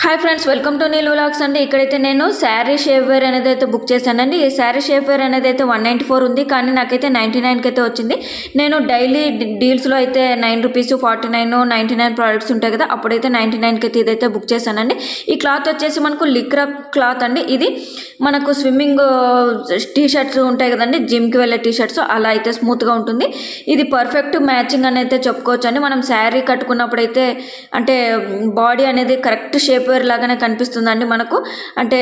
Hi friends, welcome to Neel vlogs అండి. ఇక్కడైతే నేను శారీ షేప్వేర్ అనేది అయితే బుక్ చేశానండి. ఈ శారీ షేప్వేర్ అనేది అయితే 194 ఉంది, కానీ నాకైతే 99కి అయితే వచ్చింది. నేను డైలీ డీల్స్లో అయితే 9 రూపీస్ 49 99 ప్రోడక్ట్స్ ఉంటాయి కదా, అప్పుడైతే 99కి అయితే ఇదైతే బుక్ చేశానండి. ఈ క్లాత్ వచ్చేసి మనకు లిక్రా క్లాత్ అండి. ఇది మనకు స్విమ్మింగ్ టీ షర్ట్స్ ఉంటాయి కదండి, జిమ్కి వెళ్ళే టీ షర్ట్స్, అలా అయితే స్మూత్గా ఉంటుంది. ఇది పర్ఫెక్ట్ మ్యాచింగ్ అని అయితే చెప్పుకోవచ్చు అండి. మనం శారీ కట్టుకున్నప్పుడు అయితే అంటే బాడీ అనేది కరెక్ట్ షేప్ లాగానే కనిపిస్తుందండి మనకు. అంటే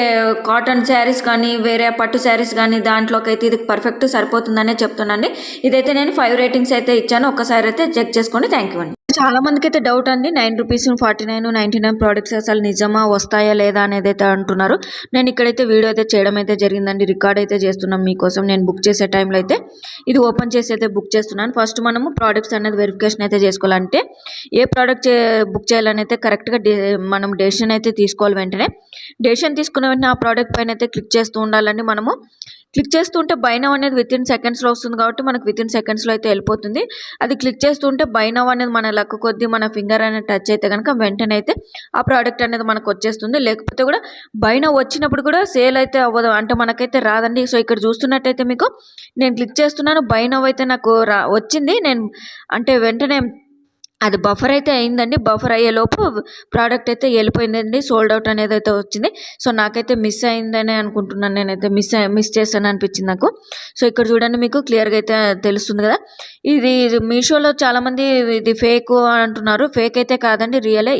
కాటన్ శారీస్ కానీ వేరే పట్టు శారీస్ కానీ దాంట్లోకి అయితే ఇది పర్ఫెక్ట్ సరిపోతుందనే చెప్తున్నానండి. ఇదైతే నేను 5 రేటింగ్స్ అయితే ఇచ్చాను, ఒక్కసారి అయితే చెక్ చేసుకోండి. థ్యాంక్ యూ అండి. చాలా మందికి అయితే డౌట్ అండి, 9 రూపీస్ 49 99 ప్రోడక్ట్స్ అసలు నిజమా వస్తాయా లేదా అనేది అయితే అంటున్నారు. నేను ఇక్కడైతే వీడియో అయితే చేయడం అయితే జరిగిందండి, రికార్డ్ అయితే చేస్తున్నాం మీకోసం. నేను బుక్ చేసే టైంలో అయితే ఇది ఓపెన్ చేసి అయితే బుక్ చేస్తున్నాను. ఫస్ట్ మనము ప్రోడక్ట్స్ అనేది వెరిఫికేషన్ అయితే చేసుకోవాలంటే ఏ ప్రోడక్ట్ బుక్ చేయాలని అయితే కరెక్ట్గా మనం డెసిషన్ అయితే తీసుకోవాలి. వెంటనే డెసిషన్ తీసుకున్న వెంటనే ఆ ప్రోడక్ట్ పైన అయితే క్లిక్ చేస్తూ ఉండాలండి. మనము క్లిక్ చేస్తుంటే బై నౌ అనేది వితిన్ సెకండ్స్లో వస్తుంది కాబట్టి మనకు వితిన్ సెకండ్స్లో అయితే వెళ్ళిపోతుంది. అది క్లిక్ చేస్తుంటే బై నౌ అనేది మన లక్ కొద్దీ మన ఫింగర్ అనేది టచ్ అయితే కనుక వెంటనే అయితే ఆ ప్రోడక్ట్ అనేది మనకు వచ్చేస్తుంది. లేకపోతే కూడా బై నౌ వచ్చినప్పుడు కూడా సేల్ అయితే అవ్వదు, అంటే మనకైతే రాదండి. సో ఇక్కడ చూస్తున్నట్టయితే మీకు నేను క్లిక్ చేస్తున్నాను, బై నౌ అయితే నాకు వచ్చింది. నేను అంటే వెంటనే అది బఫర్ అయితే అయిందండి. బఫర్ అయ్యేలోపు ప్రోడక్ట్ అయితే వెళ్ళిపోయిందండి, సోల్డ్ అవుట్ అనేది అయితే వచ్చింది. సో నాకైతే మిస్ అయిందని అనుకుంటున్నాను, నేనైతే మిస్ చేశాను అనిపించింది నాకు. సో ఇక్కడ చూడండి, మీకు క్లియర్గా అయితే తెలుస్తుంది కదా. ఇది మీషోలో చాలామంది ఇది ఫేక్ అంటున్నారు. ఫేక్ అయితే కాదండి, రియలే.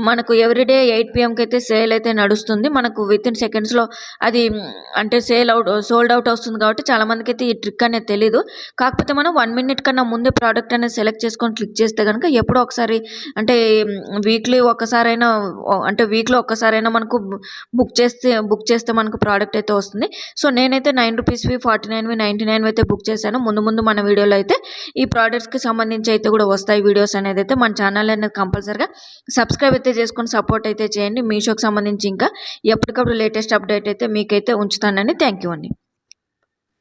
మనకు ఎవ్రీడే 8 PM అయితే సేల్ అయితే నడుస్తుంది. మనకు వితిన్ సెకండ్స్లో అది అంటే సోల్డ్ అవుట్ వస్తుంది కాబట్టి చాలామందికి అయితే ఈ ట్రిక్ అనేది తెలీదు. కాకపోతే మనం 1 minute కన్నా ముందే ప్రోడక్ట్ అనేది సెలెక్ట్ చేసుకొని క్లిక్ చేస్తే కనుక ఎప్పుడో ఒకసారి అంటే వీక్లో ఒక్కసారైనా మనకు బుక్ చేస్తే మనకు ప్రోడక్ట్ అయితే వస్తుంది. సో నేనైతే 9 రూపీస్వి 49వి 99 అయితే బుక్ చేశాను. ముందు మన వీడియోలో అయితే ఈ ప్రోడక్ట్స్కి సంబంధించి అయితే కూడా వస్తాయి వీడియోస్ అనేది. అయితే మన ఛానల్ అనేది కంపల్సరిగా సబ్స్క్రైబ్ అయితే చేసుకొని సపోర్ట్ అయితే చేయండి. మీషోకి సంబంధించి ఇంకా ఎప్పటికప్పుడు లేటెస్ట్ అప్డేట్ అయితే మీకైతే ఉంచుతానండి. థ్యాంక్ యూ అండి.